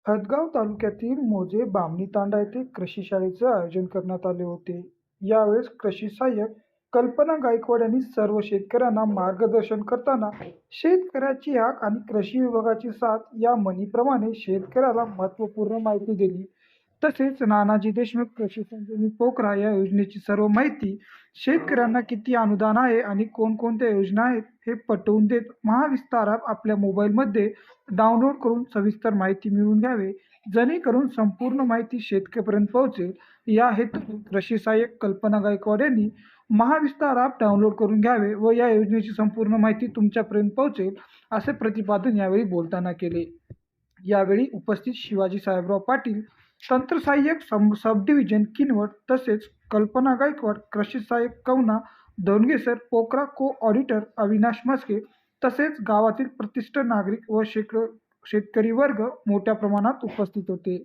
हदगाव तालुक्यातील मोजे बामणी तांडा येथे कृषी शाळेचे आयोजन करण्यात आले होते. यावेळेस कृषी सहाय्यक कल्पना गायकवाड यांनी सर्व शेतकऱ्यांना मार्गदर्शन करताना शेतकऱ्याची हाक आणि कृषी विभागाची साथ या म्हणीप्रमाणे शेतकऱ्याला महत्त्वपूर्ण माहिती दिली. तसेच नानाजी देशमुख कृषी संजीवनी पोखरा या योजनेची सर्व माहिती, शेतकऱ्यांना किती अनुदान आहे आणि कोणकोणत्या योजना आहेत हे पटवून देत महाविस्तार ॲप आपल्या मोबाईलमध्ये डाउनलोड करून सविस्तर माहिती मिळवून घ्यावे, जेणेकरून संपूर्ण माहिती शेतकऱ्यापर्यंत पोहोचेल. या हेतूने कृषी सहाय्यक कल्पना गायकवाड यांनी महाविस्तार ॲप डाउनलोड करून घ्यावे व या योजनेची संपूर्ण माहिती तुमच्यापर्यंत पोहोचेल, असे प्रतिपादन यावेळी बोलताना केले. यावेळी उपस्थित शिवाजी साहेबराव पाटील, तंत्र सहाय्यक सब डिव्हिजन किनवट, तसेच कल्पना गायकवाड, कृषी सहाय्यक कवना दोनगेसर, पोखरा को ऑडिटर अविनाश मस्के, तसेच गावातील प्रतिष्ठित नागरिक व शेतकरी वर्ग मोठ्या प्रमाणात उपस्थित होते.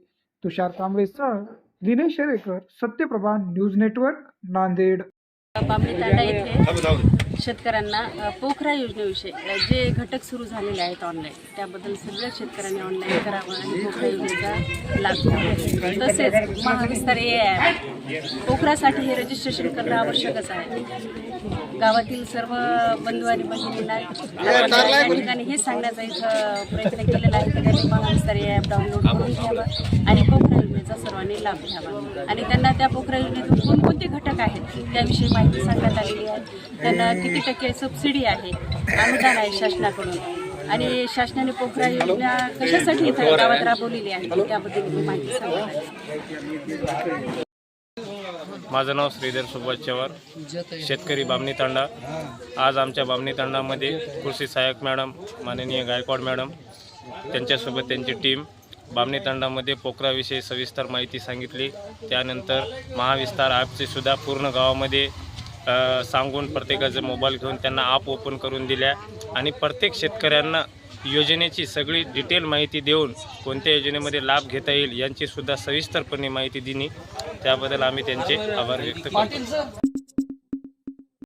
तुषार कांबळेसह दिनेश शेरेकर, सत्यप्रभा न्यूज नेटवर्क, नांदेड. बामणी तांडा येथे शेतकऱ्यांना पोखरा योजनेविषयी जे घटक सुरू झालेले आहेत ऑनलाईन, त्याबद्दल सगळ्या शेतकऱ्यांनी ऑनलाईन करावं आणि पोखरा योजनेचा लाभ घ्यावा. तसेच महाविस्तार ॲप पोखरासाठी हे रजिस्ट्रेशन करणं आवश्यकच आहे. गावातील सर्व बंधू आणि भगिनींना या ठिकाणी हे सांगण्याचा इथं प्रयत्न केलेला आहे की त्यांनी महाविस्तार ॲप डाउनलोड करून घ्यावं आणि पोखरा योजनेचा सर्वांनी लाभ घ्यावा. आणि त्यांना त्या पोखरा योजनेतून कोणकोणते घटक आहेत त्याविषयी माहिती सांगण्यात आलेली आहे. त्यांना किती टक्के सबसिडी आहे, अनुदान आहे शासनाकडून, आणि शासनाने पोखरा योजना कशासाठी इथं गावात राबवलेली आहे त्याबद्दल मी माहिती सांगणार आहे. माझं नाव श्रीधर सुभाष चव्हाण, शेतकरी बामणी तांडा. आज आमच्या बामणी तांडामध्ये कृषी सहाय्यक मॅडम माननीय गायकवाड मॅडम, त्यांच्यासोबत त्यांची टीम बामणी तांडामध्ये पोखराविषयी सविस्तर माहिती सांगितली. त्यानंतर महाविस्तार ॲपचे सुद्धा पूर्ण गावामध्ये सांगून प्रत्येकाचा मोबाईल घेऊन त्यांना ॲप ओपन करून दिल्या आणि प्रत्येक शेतकऱ्यांना योजनेची सगळी डिटेल माहिती देऊन कोणत्या योजनेमध्ये लाभ घेता येईल यांची सुद्धा सविस्तरपणे माहिती दिली. त्याबद्दल आम्ही त्यांचे आभार व्यक्त करतो.